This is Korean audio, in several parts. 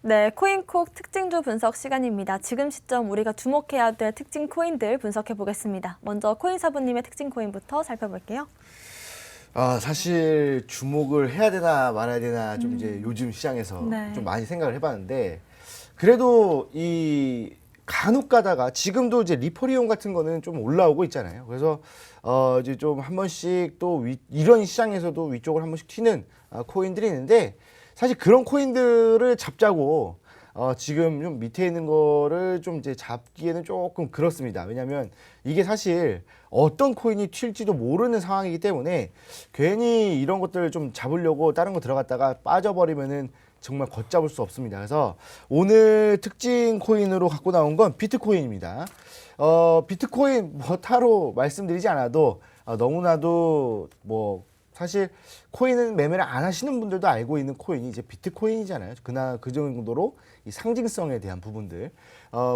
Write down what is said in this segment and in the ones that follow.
네, 코인콕 특징주 분석 시간입니다. 지금 시점 우리가 주목해야 될 특징 코인들 분석해 보겠습니다. 먼저 코인사부님의 특징 코인부터 살펴볼게요. 사실 주목을 해야 되나 말아야 되나 좀 이제 요즘 시장에서 네. 좀 많이 생각을 해봤는데 그래도 이 간혹 가다가 지금도 이제 리퍼리온 같은 거는 좀 올라오고 있잖아요. 그래서 이제 좀 한 번씩 또 이런 시장에서도 위쪽을 한 번씩 튀는 코인들이 있는데 사실 그런 코인들을 잡자고 지금 좀 밑에 있는 거를 좀 이제 잡기에는 조금 그렇습니다. 왜냐하면 이게 사실 어떤 코인이 튈지도 모르는 상황이기 때문에 괜히 이런 것들을 좀 잡으려고 다른 거 들어갔다가 빠져버리면은 정말 걷잡을 수 없습니다. 그래서 오늘 특징 코인으로 갖고 나온 건 비트코인입니다. 비트코인 뭐 따로 말씀드리지 않아도 너무나도 뭐 사실 코인은 매매를 안 하시는 분들도 알고 있는 코인이 이제 비트코인이잖아요. 그 정도로 이 상징성에 대한 부분들,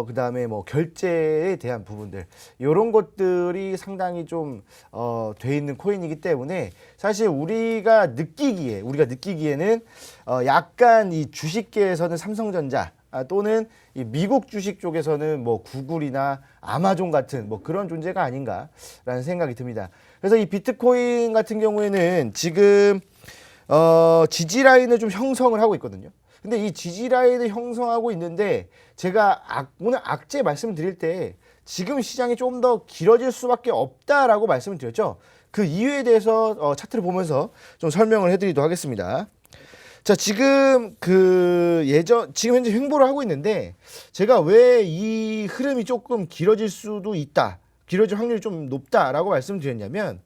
그 다음에 뭐 결제에 대한 부분들, 이런 것들이 상당히 좀, 돼 있는 코인이기 때문에 사실 우리가 느끼기에는 약간 이 주식계에서는 삼성전자, 또는 이 미국 주식 쪽에서는 뭐 구글이나 아마존 같은 뭐 그런 존재가 아닌가라는 생각이 듭니다. 그래서 이 비트코인 같은 경우에는 지금 지지라인을 좀 형성을 하고 있거든요. 근데 이 지지라인을 형성하고 있는데 제가 오늘 악재 말씀을 드릴 때 지금 시장이 좀 더 길어질 수밖에 없다라고 말씀을 드렸죠. 그 이유에 대해서 차트를 보면서 좀 설명을 해드리도록 하겠습니다. 자, 지금 지금 현재 횡보를 하고 있는데 제가 왜 이 흐름이 조금 길어질 수도 있다, 길어질 확률이 좀 높다라고 말씀드렸냐면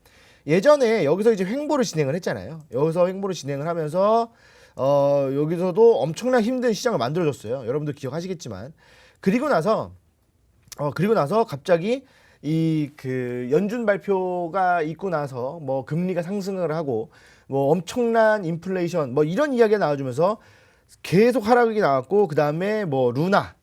예전에 여기서 이제 횡보를 진행을 했잖아요. 여기서 횡보를 진행을 하면서 여기서도 엄청난 힘든 시장을 만들어줬어요. 여러분들 기억하시겠지만 그리고 나서 갑자기 연준 발표가 있고 나서 뭐 금리가 상승을 하고 뭐 엄청난 인플레이션 뭐 이런 이야기가 나와주면서 계속 하락이 나왔고 그 다음에 뭐 루나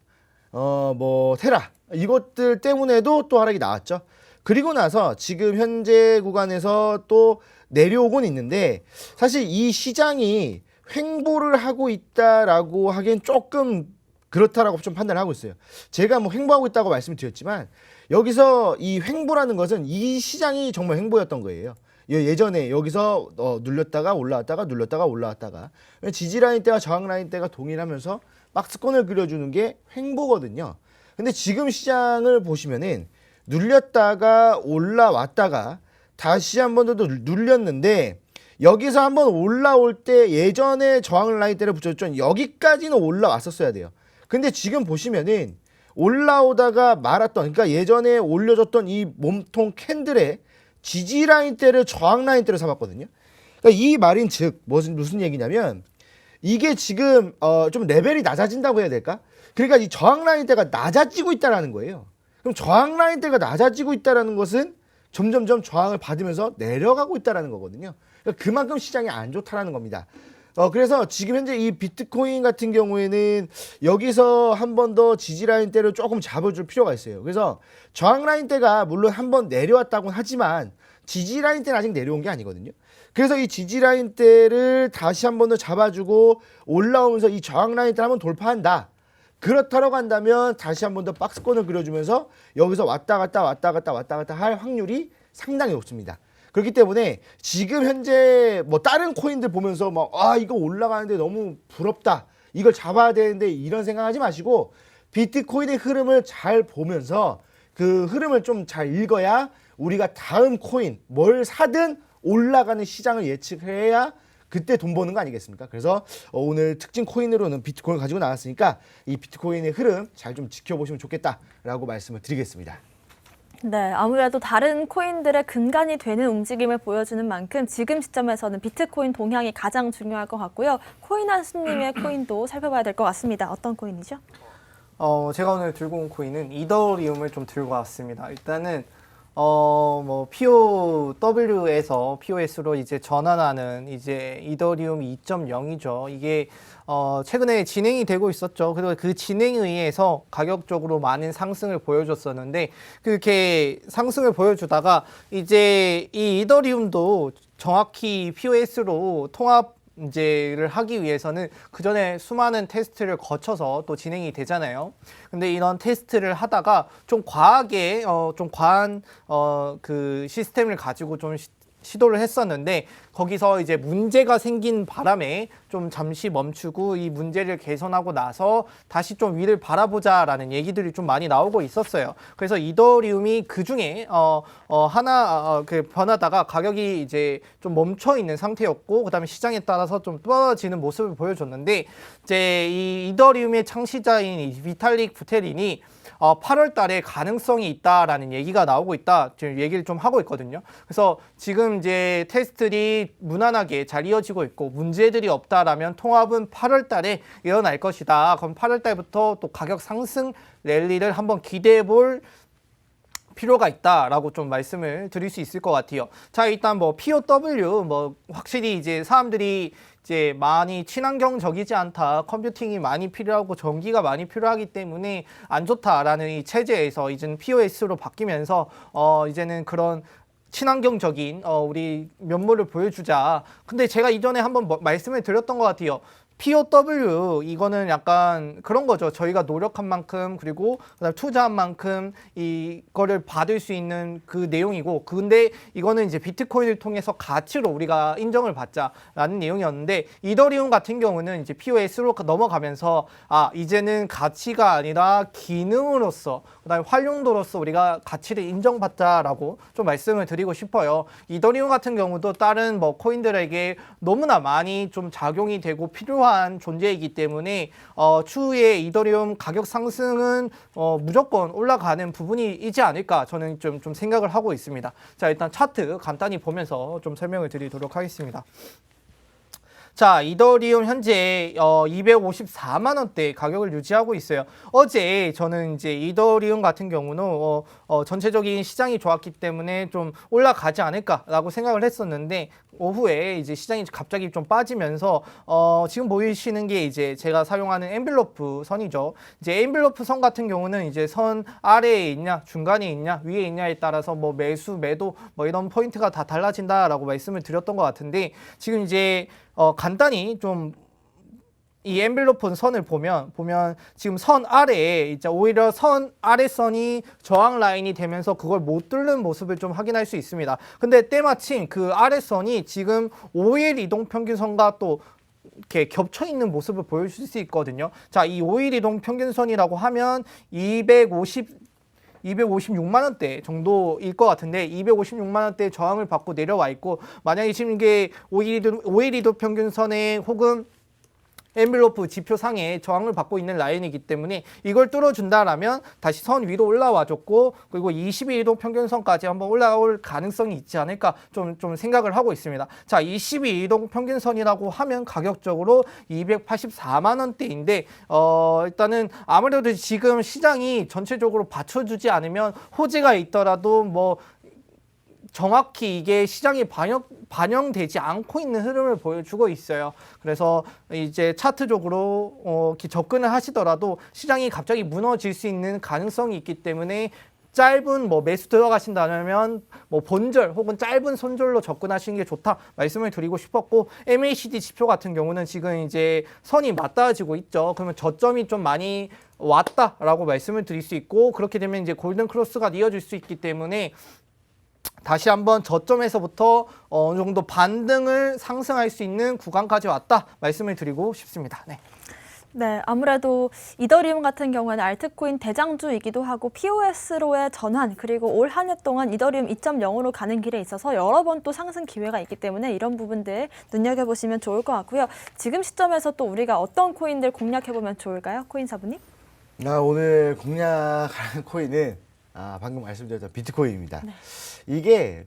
뭐 테라 이것들 때문에도 또 하락이 나왔죠. 그리고 나서 지금 현재 구간에서 또 내려오곤 있는데 사실 이 시장이 횡보를 하고 있다라고 하기엔 조금 그렇다라고 좀 판단을 하고 있어요. 제가 뭐 횡보하고 있다고 말씀드렸지만 여기서 이 횡보라는 것은 이 시장이 정말 횡보였던 거예요. 예전에 여기서 눌렸다가 올라왔다가 눌렸다가 올라왔다가 지지라인 때와 저항라인 때가 동일하면서 박스권을 그려주는 게 횡보거든요. 근데 지금 시장을 보시면은 눌렸다가 올라왔다가 다시 한 번 더 눌렸는데 여기서 한번 올라올 때 예전에 저항 라인 때를 붙였죠. 여기까지는 올라왔었어야 돼요. 근데 지금 보시면은 올라오다가 말았던, 그러니까 예전에 올려줬던 이 몸통 캔들의 지지 라인 때를 저항 라인 때를 삼았거든요. 그러니까 이 말인 즉 무슨 얘기냐면 이게 지금 좀 레벨이 낮아진다고 해야 될까? 그러니까 이 저항 라인 때가 낮아지고 있다라는 거예요. 그럼 저항 라인 때가 낮아지고 있다라는 것은 점점점 저항을 받으면서 내려가고 있다라는 거거든요. 그러니까 그만큼 시장이 안 좋다라는 겁니다. 그래서 지금 현재 이 비트코인 같은 경우에는 여기서 한 번 더 지지라인 대를 조금 잡아줄 필요가 있어요. 그래서 저항라인 대가 물론 한 번 내려왔다고는 하지만 지지라인 대는 아직 내려온 게 아니거든요. 그래서 이 지지라인 대를 다시 한 번 더 잡아주고 올라오면서 이 저항라인 대를 한번 돌파한다. 그렇다고 한다면 다시 한 번 더 박스권을 그려주면서 여기서 왔다 갔다 할 확률이 상당히 높습니다. 그렇기 때문에 지금 현재 뭐 다른 코인들 보면서 막 이거 올라가는데 너무 부럽다, 이걸 잡아야 되는데 이런 생각하지 마시고 비트코인의 흐름을 잘 보면서 그 흐름을 좀 잘 읽어야 우리가 다음 코인 뭘 사든 올라가는 시장을 예측해야 그때 돈 버는 거 아니겠습니까? 그래서 오늘 특징 코인으로는 비트코인을 가지고 나왔으니까 이 비트코인의 흐름 잘 좀 지켜보시면 좋겠다라고 말씀을 드리겠습니다. 네, 아무래도 다른 코인들의 근간이 되는 움직임을 보여주는 만큼 지금 시점에서는 비트코인 동향이 가장 중요할 것 같고요. 코인한수님의 코인도 살펴봐야 될 것 같습니다. 어떤 코인이죠? 제가 오늘 들고 온 코인은 이더리움을 좀 들고 왔습니다. 일단은 뭐 POW에서 POS로 이제 전환하는 이제 이더리움 2.0이죠. 이게 최근에 진행이 되고 있었죠. 그리고 그 진행에 의해서 가격적으로 많은 상승을 보여줬었는데 그렇게 상승을 보여주다가 이제 이 이더리움도 정확히 POS로 통합 이제를 하기 위해서는 그 전에 수많은 테스트를 거쳐서 또 진행이 되잖아요. 근데 이런 테스트를 하다가 좀 과하게 좀 과한 그 시스템을 가지고 좀 시도를 했었는데 거기서 이제 문제가 생긴 바람에 좀 잠시 멈추고 이 문제를 개선하고 나서 다시 좀 위를 바라보자라는 얘기들이 좀 많이 나오고 있었어요. 그래서 이더리움이 그 중에 하나 그 변하다가 가격이 이제 좀 멈춰 있는 상태였고 그다음에 시장에 따라서 좀 떨어지는 모습을 보여줬는데 이제 이 이더리움의 창시자인 이 비탈릭 부테린이 8월 달에 가능성이 있다라는 얘기가 나오고 있다. 지금 얘기를 좀 하고 있거든요. 그래서 지금 이제 테스트들이 무난하게 잘 이어지고 있고 문제들이 없다라면 통합은 8월 달에 일어날 것이다. 그럼 8월 달부터 또 가격 상승 랠리를 한번 기대해 볼 필요가 있다라고 좀 말씀을 드릴 수 있을 것 같아요. 자, 일단 뭐 POW 뭐 확실히 이제 사람들이 이제 많이 친환경적이지 않다, 컴퓨팅이 많이 필요하고 전기가 많이 필요하기 때문에 안 좋다라는 이 체제에서 이제는 POS로 바뀌면서 이제는 그런 친환경적인 우리 면모를 보여주자. 근데 제가 이전에 한번 말씀을 드렸던 것 같아요. POW 이거는 약간 그런 거죠. 저희가 노력한 만큼 그리고 그다음 투자한 만큼 이거를 받을 수 있는 그 내용이고 근데 이거는 이제 비트코인을 통해서 가치로 우리가 인정을 받자라는 내용이었는데 이더리움 같은 경우는 이제 POS로 넘어가면서 이제는 가치가 아니라 기능으로서 그다음에 활용도로서 우리가 가치를 인정받자라고 좀 말씀을 드리고 싶어요. 이더리움 같은 경우도 다른 뭐 코인들에게 너무나 많이 좀 작용이 되고 필요한 존재이기 때문에 추후에 이더리움 가격 상승은 무조건 올라가는 부분이지 않을까 저는 좀 생각을 하고 있습니다. 자, 일단 차트 간단히 보면서 좀 설명을 드리도록 하겠습니다. 자, 이더리움 현재 254만 원대 가격을 유지하고 있어요. 어제 저는 이제 이더리움 같은 경우는 전체적인 시장이 좋았기 때문에 좀 올라가지 않을까라고 생각을 했었는데 오후에 이제 시장이 갑자기 좀 빠지면서 지금 보이시는 게 이제 제가 사용하는 엔벨로프 선이죠. 이제 엔벨로프 선 같은 경우는 이제 선 아래에 있냐, 중간에 있냐, 위에 있냐에 따라서 뭐 매수, 매도 뭐 이런 포인트가 다 달라진다라고 말씀을 드렸던 것 같은데 지금 이제 간단히 좀 이 엔벨로프 선을 보면 지금 선 아래에 이제 오히려 선 아래 선이 저항 라인이 되면서 그걸 못 뚫는 모습을 좀 확인할 수 있습니다. 근데 때마침 그 아래 선이 지금 5일 이동 평균선과 또 이렇게 겹쳐 있는 모습을 보여줄 수 있거든요. 자, 이 5일 이동 평균선이라고 하면 256만 원대 정도일 것 같은데 256만 원대 저항을 받고 내려와 있고 만약에 지금 이게 5일 이동 평균선에 혹은 엔벨로프 지표상에 저항을 받고 있는 라인이기 때문에 이걸 뚫어준다라면 다시 선 위로 올라와줬고 그리고 22일도 평균선까지 한번 올라올 가능성이 있지 않을까 좀 생각을 하고 있습니다. 자, 22일동 평균선이라고 하면 가격적으로 284만 원대인데 일단은 아무래도 지금 시장이 전체적으로 받쳐주지 않으면 호재가 있더라도 뭐 정확히 이게 시장에 반영되지 않고 있는 흐름을 보여주고 있어요. 그래서 이제 차트적으로 접근을 하시더라도 시장이 갑자기 무너질 수 있는 가능성이 있기 때문에 짧은 뭐 매수 들어가신다면 뭐 본절 혹은 짧은 손절로 접근하시는 게 좋다 말씀을 드리고 싶었고 MACD 지표 같은 경우는 지금 이제 선이 맞닿아지고 있죠. 그러면 저점이 좀 많이 왔다라고 말씀을 드릴 수 있고 그렇게 되면 이제 골든 크로스가 이어질 수 있기 때문에 다시 한번 저점에서부터 어느 정도 반등을 상승할 수 있는 구간까지 왔다 말씀을 드리고 싶습니다. 네. 네, 아무래도 이더리움 같은 경우에는 알트코인 대장주이기도 하고 POS로의 전환 그리고 올 한 해 동안 이더리움 2.0으로 가는 길에 있어서 여러 번 또 상승 기회가 있기 때문에 이런 부분들 눈여겨보시면 좋을 것 같고요. 지금 시점에서 또 우리가 어떤 코인들 공략해보면 좋을까요? 코인사부님? 오늘 공략하는 코인은 방금 말씀드렸던 비트코인입니다. 네. 이게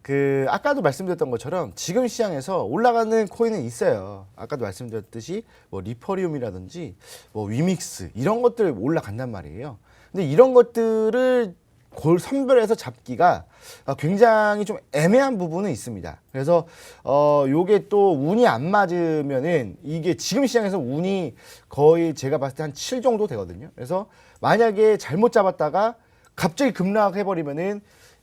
아까도 말씀드렸던 것처럼 지금 시장에서 올라가는 코인은 있어요. 아까도 말씀드렸듯이 뭐 리퍼리움이라든지 뭐 위믹스 이런 것들 올라간단 말이에요. 근데 이런 것들을 선별해서 잡기가 굉장히 좀 애매한 부분은 있습니다. 그래서 요게 또 운이 안 맞으면은 이게 지금 시장에서 운이 거의 제가 봤을 때 한 7 정도 되거든요. 그래서 만약에 잘못 잡았다가 갑자기 급락해버리면은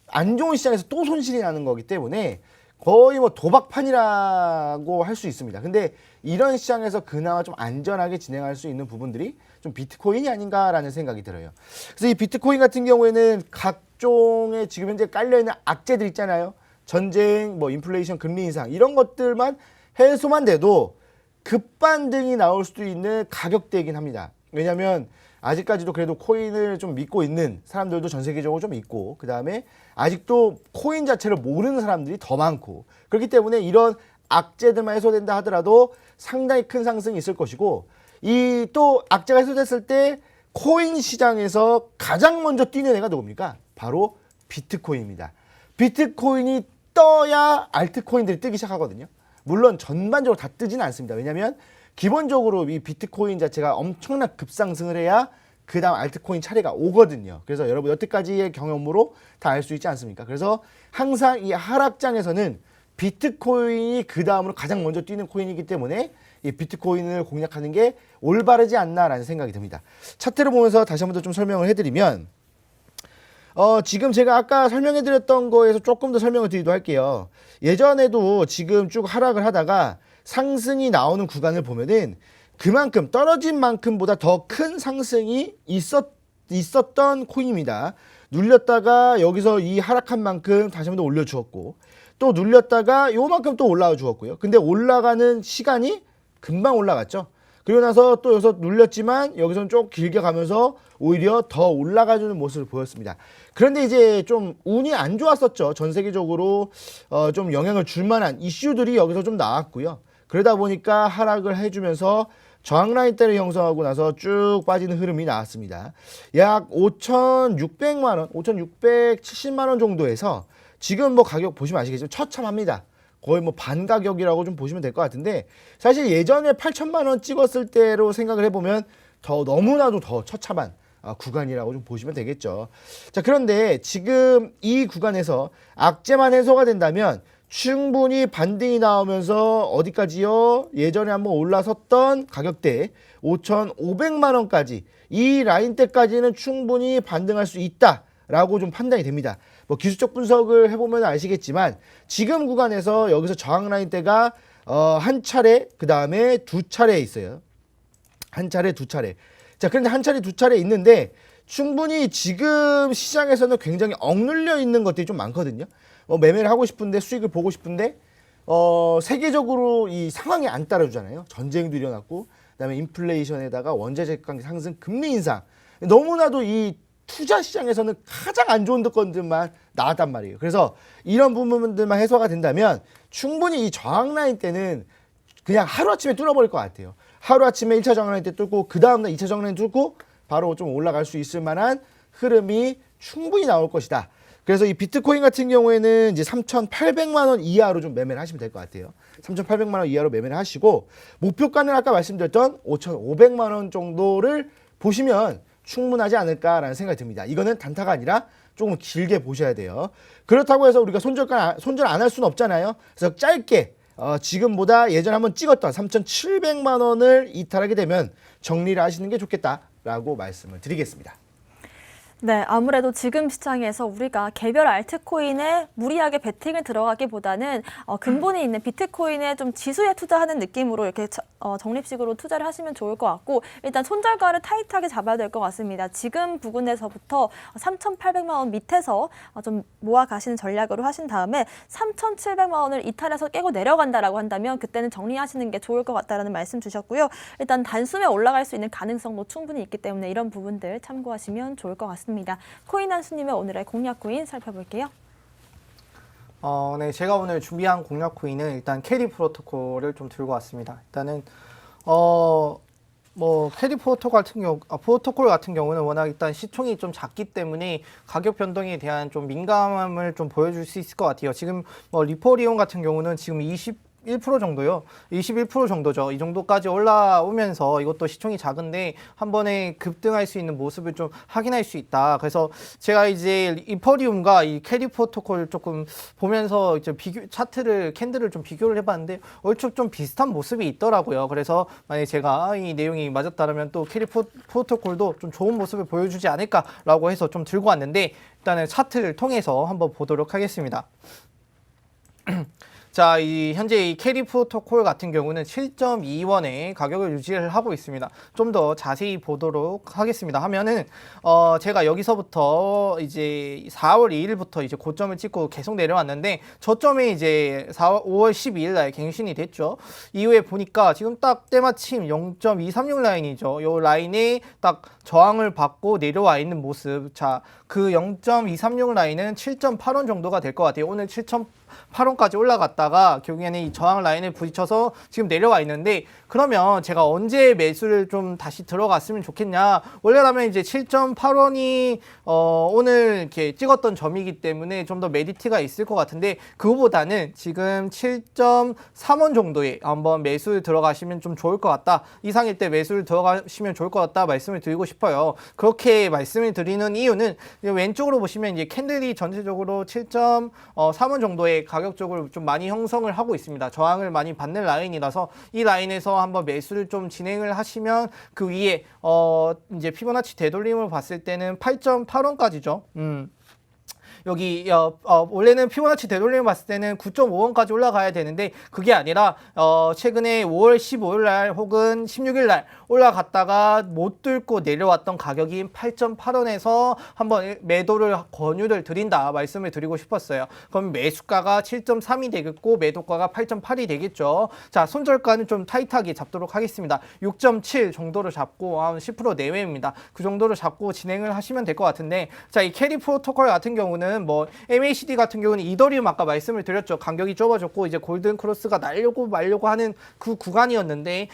안 좋은 시장에서 또 손실이 나는 거기 때문에 거의 뭐 도박판이라고 할 수 있습니다. 근데 이런 시장에서 그나마 좀 안전하게 진행할 수 있는 부분들이 좀 비트코인이 아닌가라는 생각이 들어요. 그래서 이 비트코인 같은 경우에는 각종의 지금 현재 깔려있는 악재들 있잖아요. 전쟁, 뭐 인플레이션, 금리 인상 이런 것들만 해소만 돼도 급반등이 나올 수도 있는 가격대이긴 합니다. 왜냐하면 아직까지도 그래도 코인을 좀 믿고 있는 사람들도 전 세계적으로 좀 있고, 그 다음에 아직도 코인 자체를 모르는 사람들이 더 많고, 그렇기 때문에 이런 악재들만 해소된다 하더라도 상당히 큰 상승이 있을 것이고, 이 또 악재가 해소됐을 때 코인 시장에서 가장 먼저 뛰는 애가 누굽니까? 바로 비트코인입니다. 비트코인이 떠야 알트코인들이 뜨기 시작하거든요. 물론 전반적으로 다 뜨지는 않습니다. 왜냐하면 기본적으로 이 비트코인 자체가 엄청난 급상승을 해야 그 다음 알트코인 차례가 오거든요. 그래서 여러분 여태까지의 경험으로 다 알 수 있지 않습니까? 그래서 항상 이 하락장에서는 비트코인이 그 다음으로 가장 먼저 뛰는 코인이기 때문에 이 비트코인을 공략하는 게 올바르지 않나라는 생각이 듭니다. 차트를 보면서 다시 한 번 더 좀 설명을 해드리면, 지금 제가 아까 설명해드렸던 거에서 조금 더 설명을 드리도록 할게요. 예전에도 지금 쭉 하락을 하다가 상승이 나오는 구간을 보면은 그만큼 떨어진 만큼보다 더 큰 상승이 있었던 코인입니다. 눌렸다가 여기서 이 하락한 만큼 다시 한 번 더 올려주었고, 또 눌렸다가 요만큼 또 올라와 주었고요. 근데 올라가는 시간이 금방 올라갔죠. 그리고 나서 또 여기서 눌렸지만 여기서는 좀 길게 가면서 오히려 더 올라가주는 모습을 보였습니다. 그런데 이제 좀 운이 안 좋았었죠. 전 세계적으로 좀 영향을 줄 만한 이슈들이 여기서 좀 나왔고요. 그러다 보니까 하락을 해주면서 저항 라인대를 형성하고 나서 쭉 빠지는 흐름이 나왔습니다. 약 5,600만 원, 5,670만 원 정도에서 지금 뭐 가격 보시면 아시겠지만 처참합니다. 거의 뭐 반 가격이라고 좀 보시면 될 것 같은데, 사실 예전에 8천만 원 찍었을 때로 생각을 해보면 더 너무나도 더 처참한 구간이라고 좀 보시면 되겠죠. 자, 그런데 지금 이 구간에서 악재만 해소가 된다면 충분히 반등이 나오면서 어디까지요? 예전에 한번 올라섰던 가격대 5,500만 원까지, 이 라인대까지는 충분히 반등할 수 있다라고 좀 판단이 됩니다. 뭐 기술적 분석을 해보면 아시겠지만 지금 구간에서 여기서 저항 라인대가 한 차례, 그 다음에 두 차례 있어요. 한 차례, 두 차례. 자, 그런데 한 차례, 두 차례 있는데 충분히 지금 시장에서는 굉장히 억눌려 있는 것들이 좀 많거든요. 매매를 하고 싶은데, 수익을 보고 싶은데 세계적으로 이 상황이 안 따라주잖아요. 전쟁도 일어났고, 그다음에 인플레이션에다가 원자재 가격 상승, 금리 인상, 너무나도 이 투자 시장에서는 가장 안 좋은 것들만 나왔단 말이에요. 그래서 이런 부분들만 해소가 된다면 충분히 이 저항 라인 때는 그냥 하루아침에 뚫어버릴 것 같아요. 하루아침에 1차 저항 라인 때 뚫고 그 다음날 2차 저항 라인 뚫고 바로 좀 올라갈 수 있을 만한 흐름이 충분히 나올 것이다. 그래서 이 비트코인 같은 경우에는 이제 3,800만 원 이하로 좀 매매를 하시면 될 것 같아요. 3,800만 원 이하로 매매를 하시고, 목표가는 아까 말씀드렸던 5,500만 원 정도를 보시면 충분하지 않을까라는 생각이 듭니다. 이거는 단타가 아니라 조금 길게 보셔야 돼요. 그렇다고 해서 우리가 손절 안 할 수는 없잖아요. 그래서 짧게 지금보다 예전에 한번 찍었던 3,700만 원을 이탈하게 되면 정리를 하시는 게 좋겠다라고 말씀을 드리겠습니다. 네, 아무래도 지금 시장에서 우리가 개별 알트코인에 무리하게 베팅을 들어가기보다는 근본이 있는 비트코인에 좀 지수에 투자하는 느낌으로 이렇게 적립식으로 투자를 하시면 좋을 것 같고, 일단 손절가를 타이트하게 잡아야 될 것 같습니다. 지금 부근에서부터 3,800만 원 밑에서 좀 모아 가시는 전략으로 하신 다음에 3,700만 원을 이탈해서 깨고 내려간다라고 한다면 그때는 정리하시는 게 좋을 것 같다라는 말씀 주셨고요. 일단 단숨에 올라갈 수 있는 가능성도 충분히 있기 때문에 이런 부분들 참고하시면 좋을 것 같습니다. 코인 한수님의 오늘의 공략 코인 살펴볼게요. 네, 제가 오늘 준비한 공략 코인은 일단 캐리 프로토콜을 좀 들고 왔습니다. 일단은 캐리 프로토콜 같은 경우는 워낙 일단 시총이 좀 작기 때문에 가격 변동에 대한 좀 민감함을 좀 보여줄 수 있을 것 같아요. 지금 리포리온 같은 경우는 지금 21% 정도요. 21% 정도죠. 이 정도까지 올라오면서 이것도 시총이 작은데 한 번에 급등할 수 있는 모습을 좀 확인할 수 있다. 그래서 제가 이제 이퍼리움과 이 캐리 프로토콜 조금 보면서 이제 차트를 캔들을 좀 비교를 해봤는데 얼추 좀 비슷한 모습이 있더라고요. 그래서 만약에 제가 이 내용이 맞았다면 또 캐리 프로토콜도 좀 좋은 모습을 보여주지 않을까라고 해서 좀 들고 왔는데, 일단은 차트를 통해서 한번 보도록 하겠습니다. 자, 현재 이 캐리 프로토콜 같은 경우는 7.2원의 가격을 유지를 하고 있습니다. 좀 더 자세히 보도록 하겠습니다. 하면은 제가 여기서부터 이제 4월 2일부터 이제 고점을 찍고 계속 내려왔는데 저점에 이제 5월 12일 날 갱신이 됐죠. 이후에 보니까 지금 딱 때마침 0.236 라인이죠. 요 라인에 딱 저항을 받고 내려와 있는 모습. 자, 그 0.236 라인은 7.8원 정도가 될 것 같아요. 오늘 7.8원까지 올라갔다가 결국에는 이 저항 라인을 부딪혀서 지금 내려와 있는데, 그러면 제가 언제 매수를 좀 다시 들어갔으면 좋겠냐. 원래라면 이제 7.8원이 오늘 이렇게 찍었던 점이기 때문에 좀 더 메리트가 있을 것 같은데, 그거보다는 지금 7.3원 정도에 한번 매수를 들어가시면 좀 좋을 것 같다. 이상일 때 매수를 들어가시면 좋을 것 같다 말씀을 드리고 싶어요. 그렇게 말씀을 드리는 이유는 왼쪽으로 보시면 이제 캔들이 전체적으로 7.3원 정도의 가격적으로 좀 많이 형성을 하고 있습니다. 저항을 많이 받는 라인이라서 이 라인에서 한번 매수를 좀 진행을 하시면 그 위에 이제 피보나치 되돌림을 봤을 때는 8.8원까지죠. 여기 원래는 피보나치 되돌림을 봤을 때는 9.5원까지 올라가야 되는데 그게 아니라 최근에 5월 15일 날 혹은 16일 날 올라갔다가 못 뚫고 내려왔던 가격인 8.8원에서 한번 매도를 권유를 드린다 말씀을 드리고 싶었어요. 그럼 매수가가 7.3이 되겠고 매도가가 8.8이 되겠죠. 자, 손절가는 좀 타이트하게 잡도록 하겠습니다. 6.7 정도로 잡고 한 10% 내외입니다. 그 정도로 잡고 진행을 하시면 될 것 같은데, 자, 이 캐리 프로토콜 같은 경우는 뭐 MACD 같은 경우는 이더리움 아까 말씀을 드렸죠. 간격이 좁아졌고 이제 골든 크로스가 날려고 말려고 하는 그 구간이었는데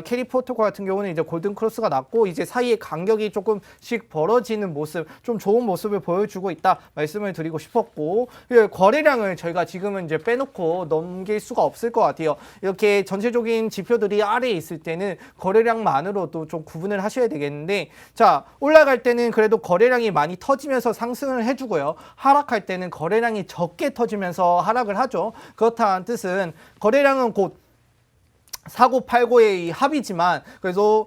캐리 프로토콜 같은 경우는 이제 골든 크로스가 났고 이제 사이에 간격이 조금씩 벌어지는 모습, 좀 좋은 모습을 보여주고 있다 말씀을 드리고 싶었고, 거래량을 저희가 지금은 이제 빼놓고 넘길 수가 없을 것 같아요. 이렇게 전체적인 지표들이 아래에 있을 때는 거래량만으로도 좀 구분을 하셔야 되겠는데, 자, 올라갈 때는 그래도 거래량이 많이 터지면서 상승을 해주고요. 하락할 때는 거래량이 적게 터지면서 하락을 하죠. 그렇다는 뜻은 거래량은 곧 사고 팔고의 이 합이지만, 그래서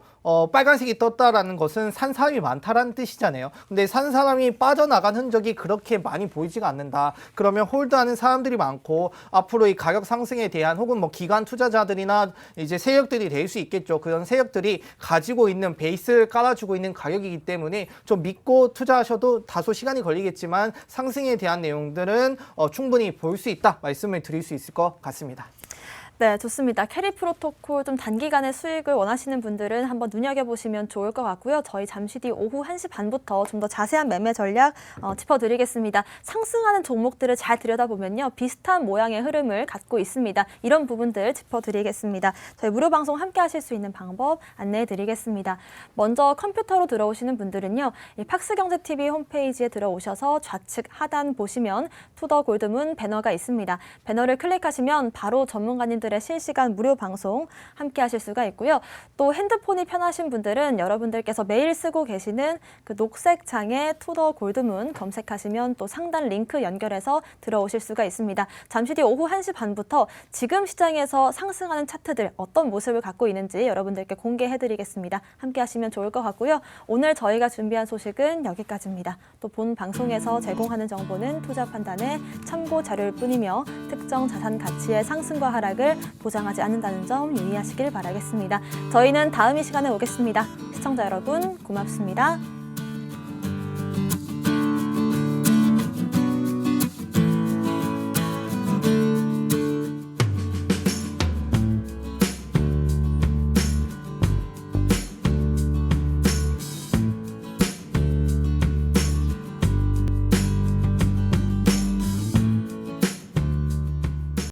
빨간색이 떴다라는 것은 산 사람이 많다라는 뜻이잖아요. 근데 산 사람이 빠져나간 흔적이 그렇게 많이 보이지가 않는다. 그러면 홀드하는 사람들이 많고 앞으로 이 가격 상승에 대한 혹은 뭐 기관 투자자들이나 이제 세력들이 될 수 있겠죠. 그런 세력들이 가지고 있는 베이스를 깔아주고 있는 가격이기 때문에 좀 믿고 투자하셔도 다소 시간이 걸리겠지만 상승에 대한 내용들은 충분히 볼 수 있다 말씀을 드릴 수 있을 것 같습니다. 네, 좋습니다. 캐리 프로토콜 좀 단기간의 수익을 원하시는 분들은 한번 눈여겨보시면 좋을 것 같고요. 저희 잠시 뒤 오후 1시 반부터 좀 더 자세한 매매 전략 짚어드리겠습니다. 상승하는 종목들을 잘 들여다보면요. 비슷한 모양의 흐름을 갖고 있습니다. 이런 부분들 짚어드리겠습니다. 저희 무료 방송 함께 하실 수 있는 방법 안내해드리겠습니다. 먼저 컴퓨터로 들어오시는 분들은요. 이 팍스경제TV 홈페이지에 들어오셔서 좌측 하단 보시면 투더 골드문 배너가 있습니다. 배너를 클릭하시면 바로 전문가님들의 실시간 무료 방송 함께 하실 수가 있고요. 또 핸드폰이 편하신 분들은 여러분들께서 매일 쓰고 계시는 그 녹색 창에 투더 골드문 검색하시면 또 상단 링크 연결해서 들어오실 수가 있습니다. 잠시 뒤 오후 1시 반부터 지금 시장에서 상승하는 차트들 어떤 모습을 갖고 있는지 여러분들께 공개해드리겠습니다. 함께 하시면 좋을 것 같고요. 오늘 저희가 준비한 소식은 여기까지입니다. 또 본 방송에서 제공하는 정보는 투자 판단의 참고 자료일 뿐이며 특정 자산 가치의 상승과 하락을 보장하지 않는다는 점 유의하시길 바라겠습니다. 저희는 다음 이 시간에 오겠습니다. 시청자 여러분 고맙습니다.